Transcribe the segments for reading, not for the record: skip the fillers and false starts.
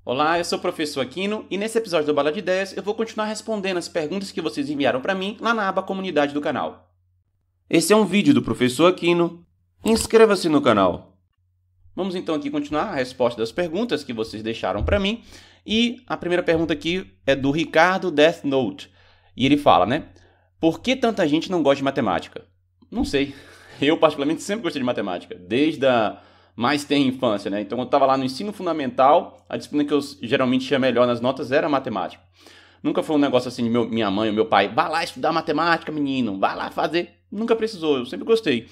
Olá, eu sou o professor Aquino e nesse episódio do Bala de Ideias eu vou continuar respondendo as perguntas que vocês enviaram para mim lá na aba comunidade do canal. Esse é um vídeo do professor Aquino. Inscreva-se no canal. Vamos então aqui continuar a resposta das perguntas que vocês deixaram para mim. E a primeira pergunta aqui é do Ricardo Death Note. E ele fala, né? Por que tanta gente não gosta de matemática? Não sei. Eu particularmente sempre gostei de matemática, desde a mais tenra infância, né? Então, quando eu estava lá no ensino fundamental, a disciplina que eu geralmente tinha melhor nas notas era matemática. Nunca foi um negócio assim de minha mãe ou meu pai, vai lá estudar matemática, menino, vai lá fazer. Nunca precisou, eu sempre gostei.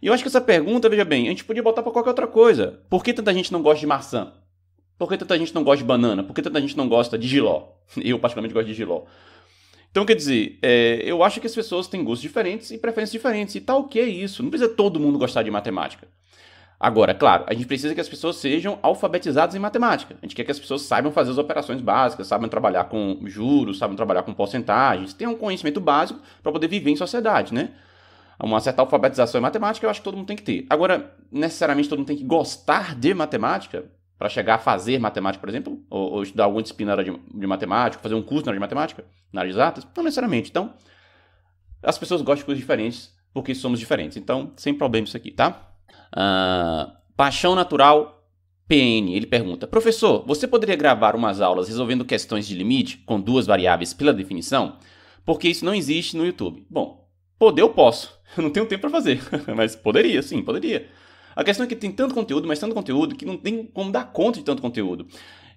E eu acho que essa pergunta, veja bem, a gente podia botar para qualquer outra coisa. Por que tanta gente não gosta de maçã? Por que tanta gente não gosta de banana? Por que tanta gente não gosta de jiló? Eu particularmente gosto de jiló. Então, quer dizer, eu acho que as pessoas têm gostos diferentes e preferências diferentes. E tá ok isso, não precisa todo mundo gostar de matemática. Agora, claro, a gente precisa que as pessoas sejam alfabetizadas em matemática. A gente quer que as pessoas saibam fazer as operações básicas, saibam trabalhar com juros, saibam trabalhar com porcentagens, tenham um conhecimento básico para poder viver em sociedade, né? Uma certa alfabetização em matemática eu acho que todo mundo tem que ter. Agora, necessariamente todo mundo tem que gostar de matemática para chegar a fazer matemática, por exemplo, ou estudar alguma disciplina na área de matemática, fazer um curso na área de matemática, na área de exatas? Não necessariamente. Então, as pessoas gostam de coisas diferentes porque somos diferentes. Então, sem problema isso aqui, tá? Paixão Natural PN, ele pergunta: professor, você poderia gravar umas aulas resolvendo questões de limite com duas variáveis pela definição? Porque isso não existe no YouTube. Bom, poder eu posso, eu não tenho tempo para fazer, mas poderia, sim, poderia. A questão é que tem tanto conteúdo, mas tanto conteúdo que não tem como dar conta de tanto conteúdo.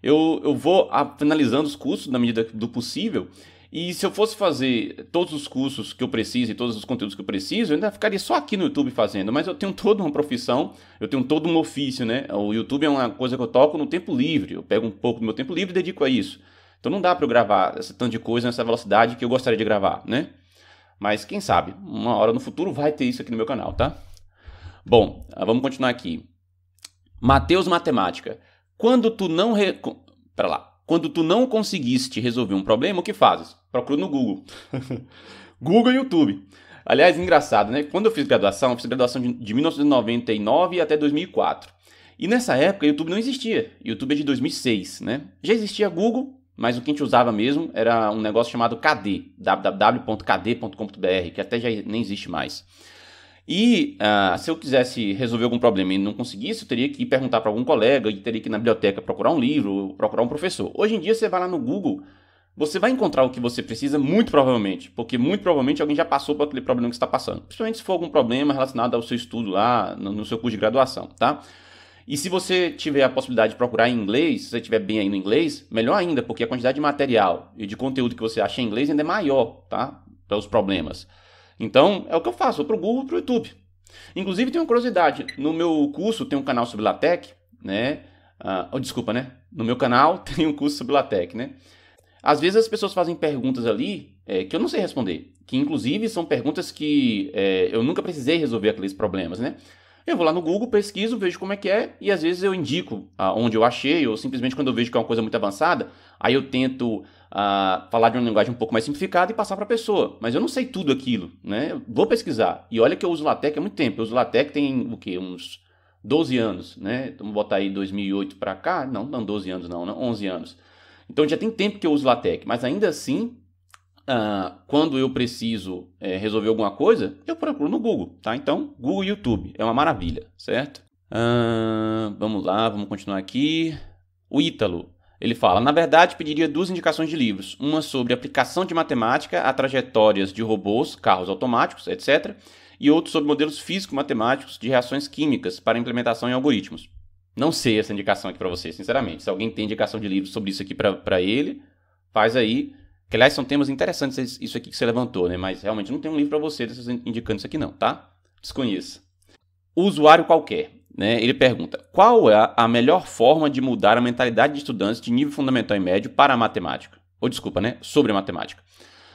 Eu vou finalizando os cursos na medida do possível. E se eu fosse fazer todos os cursos que eu preciso e todos os conteúdos que eu preciso, eu ainda ficaria só aqui no YouTube fazendo. Mas eu tenho toda uma profissão, eu tenho todo um ofício, né? O YouTube é uma coisa que eu toco no tempo livre. Eu pego um pouco do meu tempo livre e dedico a isso. Então não dá para eu gravar esse tanto de coisa nessa velocidade que eu gostaria de gravar, né? Mas quem sabe, uma hora no futuro vai ter isso aqui no meu canal, tá? Bom, vamos continuar aqui. Matheus Matemática. Quando tu não... Pera lá. Quando tu não conseguiste resolver um problema, o que fazes? Procura no Google. Google e YouTube. Aliás, engraçado, né? Quando eu fiz graduação de 1999 até 2004. E nessa época, o YouTube não existia. O YouTube é de 2006, né? Já existia Google, mas o que a gente usava mesmo era um negócio chamado KD, www.kd.com.br, que até já nem existe mais. E se eu quisesse resolver algum problema e não conseguisse, eu teria que ir perguntar para algum colega, e teria que ir na biblioteca procurar um livro, procurar um professor. Hoje em dia você vai lá no Google, você vai encontrar o que você precisa muito provavelmente, porque muito provavelmente alguém já passou por aquele problema que você está passando. Principalmente se for algum problema relacionado ao seu estudo lá, no seu curso de graduação, tá? E se você tiver a possibilidade de procurar em inglês, se você estiver bem aí no inglês, melhor ainda, porque a quantidade de material e de conteúdo que você acha em inglês ainda é maior, tá? Para os problemas. Então, é o que eu faço, eu vou pro Google e pro YouTube. Inclusive, tem uma curiosidade, no meu curso tem um canal sobre LaTeX, né? Desculpa, né? No meu canal tem um curso sobre LaTeX, né? Às vezes as pessoas fazem perguntas ali que eu não sei responder, que inclusive são perguntas que eu nunca precisei resolver aqueles problemas, né? Eu vou lá no Google, pesquiso, vejo como é que é, e às vezes eu indico onde eu achei, ou simplesmente quando eu vejo que é uma coisa muito avançada, aí eu tento falar de uma linguagem um pouco mais simplificada e passar para a pessoa. Mas eu não sei tudo aquilo, né? Eu vou pesquisar. E olha que eu uso LaTeX há muito tempo. Eu uso LaTeX tem o quê? Uns 12 anos, né? Então vamos botar aí 2008 para cá. Não 12 anos não, 11 anos. Então já tem tempo que eu uso LaTeX, mas ainda assim, quando eu preciso resolver alguma coisa, eu procuro no Google, tá? Então, Google e YouTube é uma maravilha, certo? Vamos lá, vamos continuar aqui. O Ítalo, ele fala: na verdade, pediria duas indicações de livros. Uma sobre aplicação de matemática a trajetórias de robôs, carros automáticos, etc. E outro sobre modelos físico-matemáticos de reações químicas para implementação em algoritmos. Não sei essa indicação aqui para você, sinceramente. Se alguém tem indicação de livros sobre isso aqui para ele, faz aí. Que, aliás, são temas interessantes isso aqui que você levantou, né? Mas realmente não tem um livro para você indicando isso aqui não, tá? Desconheça. O usuário qualquer, né? Ele pergunta: qual é a melhor forma de mudar a mentalidade de estudantes de nível fundamental e médio para a matemática? Ou desculpa, né? Sobre a matemática.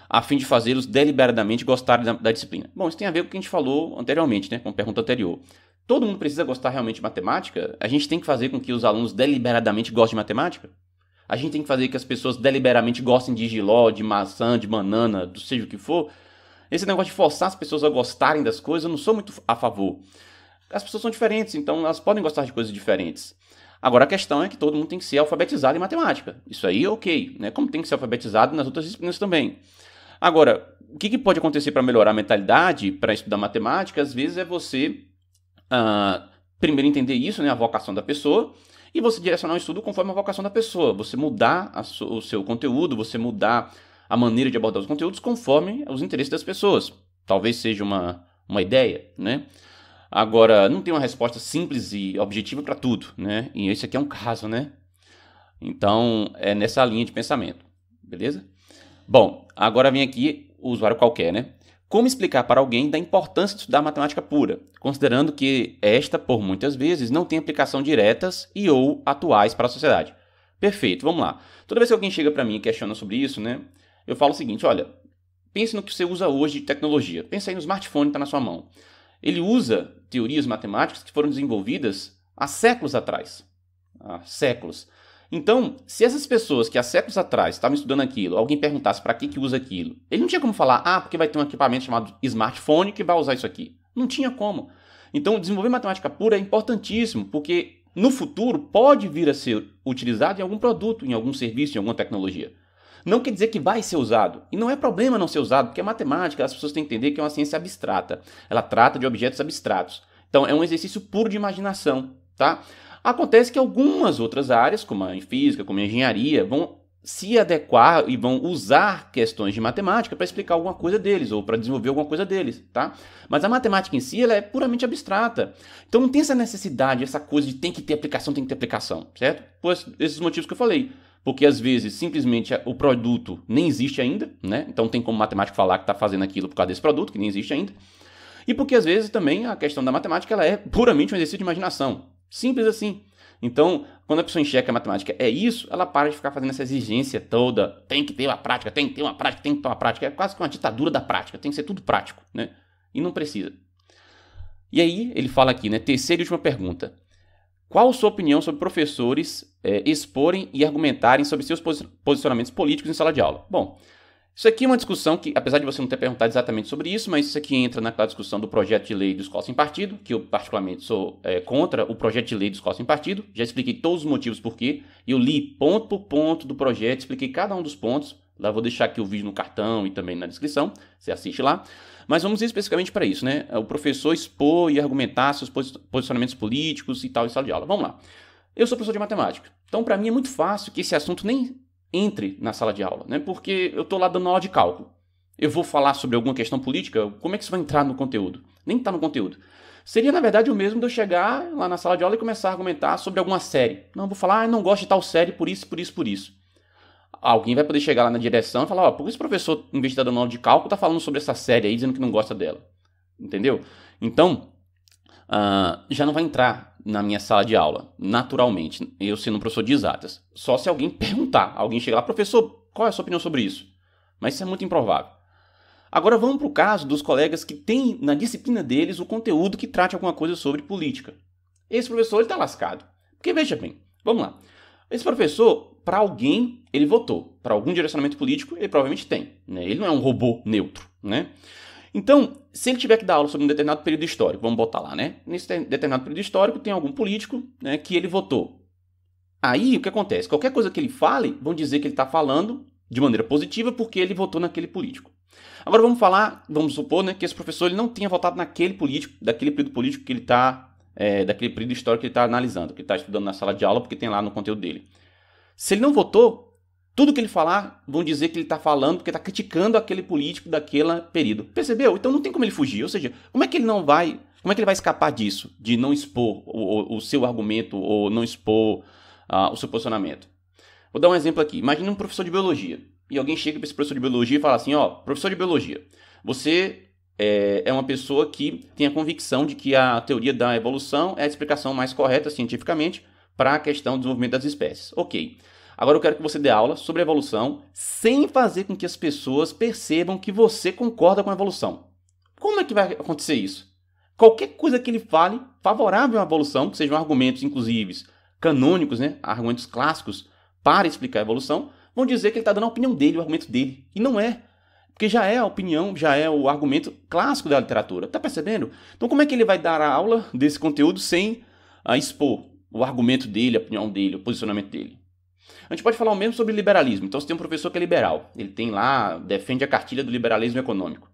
A fim de fazê-los deliberadamente gostarem da disciplina. Bom, isso tem a ver com o que a gente falou anteriormente, né? Com a pergunta anterior. Todo mundo precisa gostar realmente de matemática? A gente tem que fazer com que os alunos deliberadamente gostem de matemática? A gente tem que fazer que as pessoas deliberadamente gostem de jiló, de maçã, de banana, do seja o que for? Esse negócio de forçar as pessoas a gostarem das coisas, eu não sou muito a favor. As pessoas são diferentes, então elas podem gostar de coisas diferentes. Agora, a questão é que todo mundo tem que ser alfabetizado em matemática. Isso aí é ok, né? Como tem que ser alfabetizado nas outras disciplinas também. Agora, o que pode acontecer para melhorar a mentalidade para estudar matemática? Às vezes é você primeiro entender isso, né, a vocação da pessoa, e você direcionar o estudo conforme a vocação da pessoa. Você mudar o seu conteúdo, você mudar a maneira de abordar os conteúdos conforme os interesses das pessoas. Talvez seja uma ideia, né? Agora, não tem uma resposta simples e objetiva para tudo, né? E esse aqui é um caso, né? Então, é nessa linha de pensamento, beleza? Bom, agora vem aqui o usuário qualquer, né? Como explicar para alguém da importância de estudar matemática pura, considerando que esta, por muitas vezes, não tem aplicação diretas e ou atuais para a sociedade? Perfeito, vamos lá. Toda vez que alguém chega para mim e questiona sobre isso, né? Eu falo o seguinte, olha, pense no que você usa hoje de tecnologia. Pensa aí no smartphone que está na sua mão. Ele usa teorias matemáticas que foram desenvolvidas há séculos atrás. Há séculos. Então, se essas pessoas que há séculos atrás estavam estudando aquilo, alguém perguntasse para que usa aquilo, ele não tinha como falar, porque vai ter um equipamento chamado smartphone que vai usar isso aqui. Não tinha como. Então, desenvolver matemática pura é importantíssimo, porque no futuro pode vir a ser utilizado em algum produto, em algum serviço, em alguma tecnologia. Não quer dizer que vai ser usado. E não é problema não ser usado, porque a matemática, as pessoas têm que entender que é uma ciência abstrata. Ela trata de objetos abstratos. Então, é um exercício puro de imaginação, tá? Acontece que algumas outras áreas, como a física, como a engenharia, vão se adequar e vão usar questões de matemática para explicar alguma coisa deles ou para desenvolver alguma coisa deles, tá? Mas a matemática em si, ela é puramente abstrata. Então não tem essa necessidade, essa coisa de tem que ter aplicação, certo? Por esses motivos que eu falei. Porque às vezes simplesmente o produto nem existe ainda, né? Então tem como matemático falar que está fazendo aquilo por causa desse produto, que nem existe ainda. E porque às vezes também a questão da matemática ela é puramente um exercício de imaginação. Simples assim. Então, quando a pessoa enxerga que a matemática é isso, ela para de ficar fazendo essa exigência toda. Tem que ter uma prática, tem que ter uma prática, tem que ter uma prática. É quase que uma ditadura da prática. Tem que ser tudo prático, né? E não precisa. E aí, ele fala aqui, né? Terceira e última pergunta. Qual a sua opinião sobre professores exporem e argumentarem sobre seus posicionamentos políticos em sala de aula? Bom, isso aqui é uma discussão que, apesar de você não ter perguntado exatamente sobre isso, mas isso aqui entra naquela discussão do projeto de lei do Escola Sem Partido, que eu particularmente sou contra o projeto de lei do Escola Sem Partido. Já expliquei todos os motivos por quê. Eu li ponto por ponto do projeto, expliquei cada um dos pontos. Lá vou deixar aqui o vídeo no cartão e também na descrição, você assiste lá. Mas vamos ir especificamente para isso, né? O professor expor e argumentar seus posicionamentos políticos e tal em sala de aula. Vamos lá. Eu sou professor de matemática, então para mim é muito fácil que esse assunto nem entre na sala de aula, né? Porque eu estou lá dando aula de cálculo. Eu vou falar sobre alguma questão política, como é que isso vai entrar no conteúdo? Nem está no conteúdo. Seria, na verdade, o mesmo de eu chegar lá na sala de aula e começar a argumentar sobre alguma série. Não, vou falar, não gosto de tal série por isso, por isso, por isso. Alguém vai poder chegar lá na direção e falar, por que esse professor, em vez de estar dando aula de cálculo, está falando sobre essa série aí, dizendo que não gosta dela? Entendeu? Então, já não vai entrar na minha sala de aula, naturalmente, eu sendo um professor de exatas. Só se alguém perguntar, alguém chegar lá, professor, qual é a sua opinião sobre isso? Mas isso é muito improvável. Agora vamos para o caso dos colegas que têm na disciplina deles o conteúdo que trate alguma coisa sobre política. Esse professor está lascado. Porque veja bem, vamos lá. Esse professor, para alguém, ele votou. Para algum direcionamento político, ele provavelmente tem. Né? Ele não é um robô neutro, né? Então, se ele tiver que dar aula sobre um determinado período histórico, vamos botar lá, né? Nesse determinado período histórico tem algum político, né, que ele votou. Aí, o que acontece? Qualquer coisa que ele fale, vão dizer que ele está falando de maneira positiva porque ele votou naquele político. Agora vamos supor, né, que esse professor ele não tenha votado naquele político, daquele período político que ele está, daquele período histórico que ele está analisando, que ele está estudando na sala de aula porque tem lá no conteúdo dele. Se ele não votou, tudo que ele falar, vão dizer que ele está falando porque está criticando aquele político daquele período. Percebeu? Então não tem como ele fugir. Ou seja, como é que ele vai escapar disso? De não expor o seu argumento ou não expor o seu posicionamento. Vou dar um exemplo aqui. Imagina um professor de biologia. E alguém chega para esse professor de biologia e fala assim, professor de biologia, você é uma pessoa que tem a convicção de que a teoria da evolução é a explicação mais correta cientificamente para a questão do desenvolvimento das espécies. Ok. Agora eu quero que você dê aula sobre evolução sem fazer com que as pessoas percebam que você concorda com a evolução. Como é que vai acontecer isso? Qualquer coisa que ele fale favorável à evolução, que sejam argumentos, inclusive, canônicos, né, argumentos clássicos para explicar a evolução, vão dizer que ele está dando a opinião dele, o argumento dele. E não é. Porque já é a opinião, já é o argumento clássico da literatura. Tá percebendo? Então como é que ele vai dar a aula desse conteúdo sem expor o argumento dele, a opinião dele, o posicionamento dele. A gente pode falar o mesmo sobre liberalismo. Então, você tem um professor que é liberal. Ele tem lá, defende a cartilha do liberalismo econômico.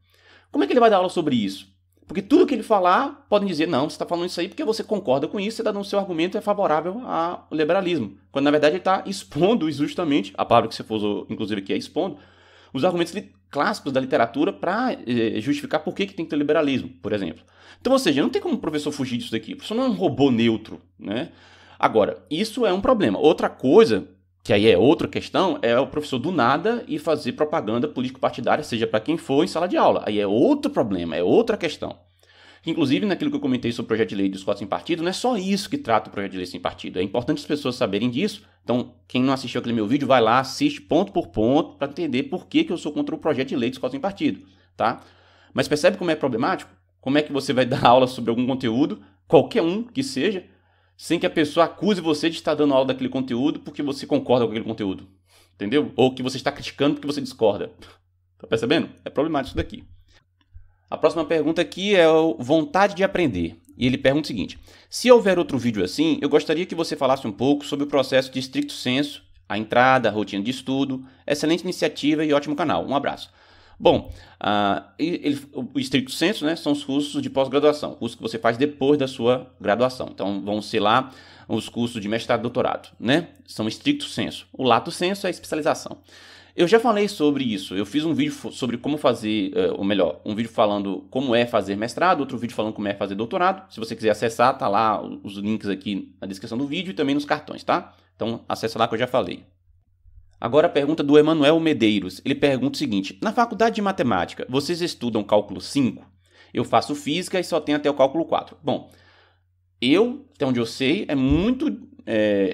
Como é que ele vai dar aula sobre isso? Porque tudo que ele falar, podem dizer, não, você está falando isso aí porque você concorda com isso, você está dando o seu argumento é favorável ao liberalismo. Quando, na verdade, ele está expondo justamente, a palavra que você usou, inclusive, aqui é expondo, os argumentos clássicos da literatura para justificar por que tem que ter liberalismo, por exemplo. Então, ou seja, não tem como o professor fugir disso daqui. O professor não é um robô neutro, né? Agora, isso é um problema. Outra coisa, que aí é outra questão, é o professor do nada ir fazer propaganda político-partidária, seja para quem for, em sala de aula. Aí é outro problema, é outra questão. Inclusive, naquilo que eu comentei sobre o projeto de lei de escola sem partido, não é só isso que trata o projeto de lei sem partido. É importante as pessoas saberem disso. Então, quem não assistiu aquele meu vídeo, vai lá, assiste ponto por ponto, para entender por que eu sou contra o projeto de lei de escola sem partido. Tá? Mas percebe como é problemático? Como é que você vai dar aula sobre algum conteúdo, qualquer um que seja, sem que a pessoa acuse você de estar dando aula daquele conteúdo porque você concorda com aquele conteúdo. Entendeu? Ou que você está criticando porque você discorda. Tá percebendo? É problemático isso daqui. A próxima pergunta aqui é vontade de aprender. E ele pergunta o seguinte: se houver outro vídeo assim, eu gostaria que você falasse um pouco sobre o processo de stricto sensu, a entrada, a rotina de estudo. Excelente iniciativa e ótimo canal. Um abraço. Bom, o stricto sensu, né, são os cursos de pós-graduação, cursos que você faz depois da sua graduação. Então, vão ser lá os cursos de mestrado e doutorado, né? São stricto sensu. O lato sensu é a especialização. Eu já falei sobre isso. Eu fiz um vídeo sobre como fazer, ou melhor, um vídeo falando como é fazer mestrado, outro vídeo falando como é fazer doutorado. Se você quiser acessar, tá lá os links aqui na descrição do vídeo e também nos cartões, tá? Então, acessa lá que eu já falei. Agora a pergunta do Emanuel Medeiros. Ele pergunta o seguinte: na faculdade de matemática, vocês estudam cálculo 5? Eu faço física e só tenho até o cálculo 4. Bom, até onde eu sei, é muito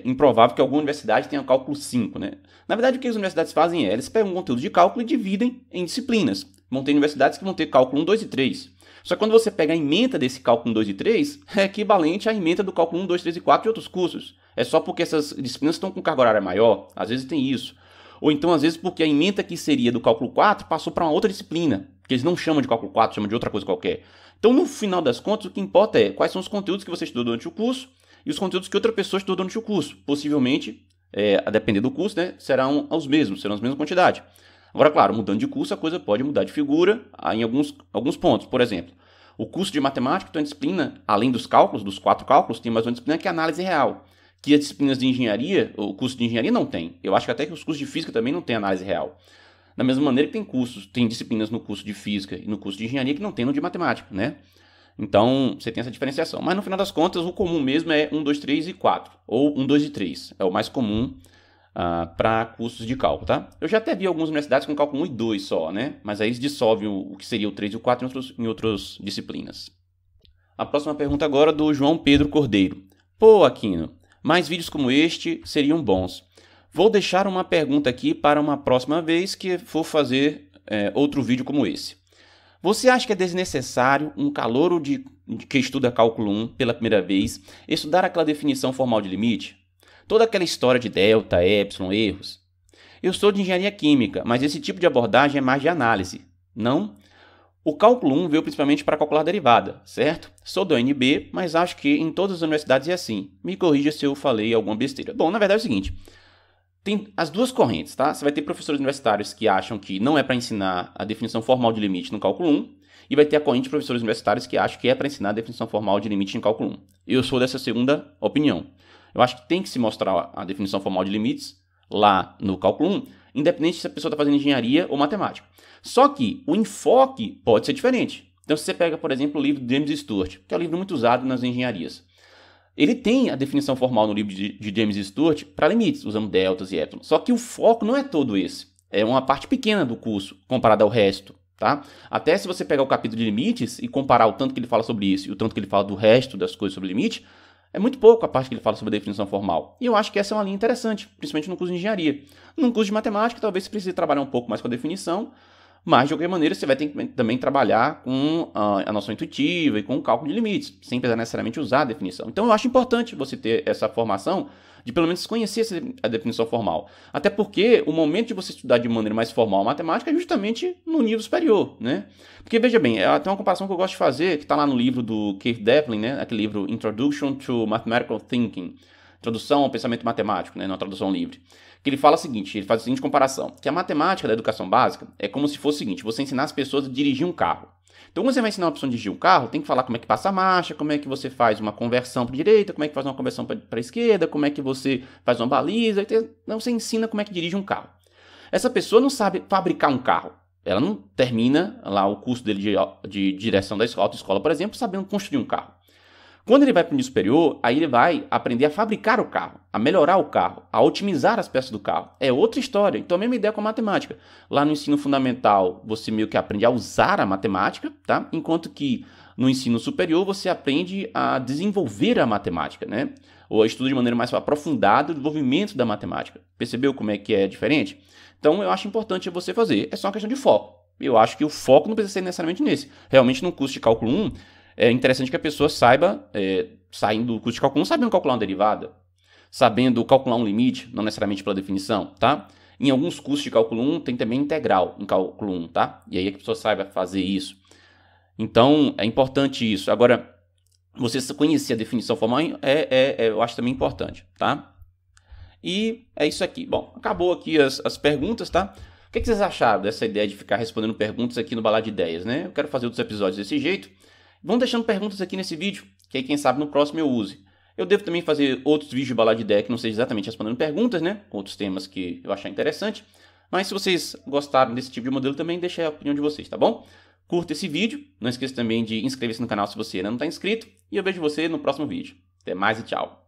improvável que alguma universidade tenha cálculo 5, né? Na verdade, o que as universidades fazem é, eles pegam um conteúdo de cálculo e dividem em disciplinas. Vão ter universidades que vão ter cálculo 1, 2 e 3. Só que quando você pega a ementa desse cálculo 1, 2 e 3, é equivalente à ementa do cálculo 1, 2, 3 e 4 de outros cursos. É só porque essas disciplinas estão com carga horária maior, às vezes tem isso. Ou então, às vezes, porque a ementa que seria do cálculo 4 passou para uma outra disciplina, que eles não chamam de cálculo 4, chamam de outra coisa qualquer. Então, no final das contas, o que importa é quais são os conteúdos que você estudou durante o curso e os conteúdos que outra pessoa estudou durante o curso. Possivelmente, a depender do curso, né, serão as mesmas quantidade. Agora, claro, mudando de curso, a coisa pode mudar de figura em alguns pontos. Por exemplo, o curso de matemática tem uma disciplina, além dos cálculos, dos 4 cálculos, tem mais uma disciplina que é análise real. Que as disciplinas de engenharia, o curso de engenharia não tem. Eu acho que até que os cursos de física também não tem análise real. Da mesma maneira que tem disciplinas no curso de física e no curso de engenharia que não tem no de matemática, né? Então, você tem essa diferenciação. Mas no final das contas, o comum mesmo é 1, 2, 3 e 4. Ou 1, 2 e 3. É o mais comum para cursos de cálculo, tá? Eu já até vi algumas universidades com cálculo 1 e 2 só, né? Mas aí eles dissolvem o que seria o 3 e o 4 em outras disciplinas. A próxima pergunta agora é do João Pedro Cordeiro. Pô, Aquino, mais vídeos como este seriam bons. Vou deixar uma pergunta aqui para uma próxima vez que for fazer outro vídeo como esse. Você acha que é desnecessário um calouro que estuda cálculo 1 pela primeira vez estudar aquela definição formal de limite? Toda aquela história de delta, epsilon, erros? Eu sou de engenharia química, mas esse tipo de abordagem é mais de análise, não? O cálculo 1 veio principalmente para calcular derivada, certo? Sou do UNB, mas acho que em todas as universidades é assim. Me corrija se eu falei alguma besteira. Bom, na verdade é o seguinte, tem as duas correntes, tá? Você vai ter professores universitários que acham que não é para ensinar a definição formal de limite no cálculo 1, e vai ter a corrente de professores universitários que acham que é para ensinar a definição formal de limite em cálculo 1. Eu sou dessa segunda opinião. Eu acho que tem que se mostrar a definição formal de limites lá no cálculo 1, independente se a pessoa está fazendo engenharia ou matemática. Só que o enfoque pode ser diferente. Então, se você pega, por exemplo, o livro de James Stewart, que é um livro muito usado nas engenharias, ele tem a definição formal no livro de James Stewart para limites, usando deltas e epsilon. Só que o foco não é todo esse. É uma parte pequena do curso, comparado ao resto. Tá? Até se você pegar o capítulo de limites e comparar o tanto que ele fala sobre isso e o tanto que ele fala do resto das coisas sobre limite, é muito pouco a parte que ele fala sobre a definição formal. E eu acho que essa é uma linha interessante, principalmente no curso de engenharia. Num curso de matemática, talvez você precise trabalhar um pouco mais com a definição, mas de qualquer maneira você vai ter que também trabalhar com a noção intuitiva e com o cálculo de limites, sem precisar necessariamente usar a definição. Então eu acho importante você ter essa formação de pelo menos conhecer a definição formal. Até porque o momento de você estudar de maneira mais formal a matemática é justamente no nível superior, né? Porque, veja bem, tem uma comparação que eu gosto de fazer, que está lá no livro do Keith Devlin, né? Aquele livro Introduction to Mathematical Thinking, Introdução ao Pensamento Matemático, né? Na tradução livre. Que ele fala o seguinte, ele faz a seguinte comparação, que a matemática da educação básica é como se fosse o seguinte, você ensinar as pessoas a dirigir um carro. Então, quando você vai ensinar uma pessoa a dirigir um carro, tem que falar como é que passa a marcha, como é que você faz uma conversão para a direita, como é que faz uma conversão para a esquerda, como é que você faz uma baliza. Então, você ensina como é que dirige um carro. Essa pessoa não sabe fabricar um carro. Ela não termina lá o curso dele de direção da autoescola, por exemplo, sabendo construir um carro. Quando ele vai para o nível superior, aí ele vai aprender a fabricar o carro, a melhorar o carro, a otimizar as peças do carro. É outra história. Então, a mesma ideia com a matemática. Lá no ensino fundamental, você meio que aprende a usar a matemática, tá? Enquanto que no ensino superior, você aprende a desenvolver a matemática, né? Ou estuda de maneira mais aprofundada o desenvolvimento da matemática. Percebeu como é que é diferente? Então, eu acho importante você fazer. É só uma questão de foco. Eu acho que o foco não precisa ser necessariamente nesse. Realmente, no curso de cálculo 1, é interessante que a pessoa saiba, saindo do curso de cálculo 1, sabendo calcular uma derivada, sabendo calcular um limite, não necessariamente pela definição, tá? Em alguns cursos de cálculo 1 tem também integral em cálculo 1, tá? E aí a pessoa saiba fazer isso. Então, é importante isso. Agora, você conhecer a definição formal eu acho também importante, tá? E é isso aqui. Bom, acabou aqui as perguntas, tá? O que vocês acharam dessa ideia de ficar respondendo perguntas aqui no Balada de Ideias, né? Eu quero fazer outros episódios desse jeito. Vão deixando perguntas aqui nesse vídeo, que aí quem sabe no próximo eu use. Eu devo também fazer outros vídeos de Balada de Ideia que não seja exatamente respondendo perguntas, né? Outros temas que eu achar interessante. Mas se vocês gostaram desse tipo de modelo também, deixa aí a opinião de vocês, tá bom? Curta esse vídeo, não esqueça também de inscrever-se no canal se você ainda não está inscrito. E eu vejo você no próximo vídeo. Até mais e tchau!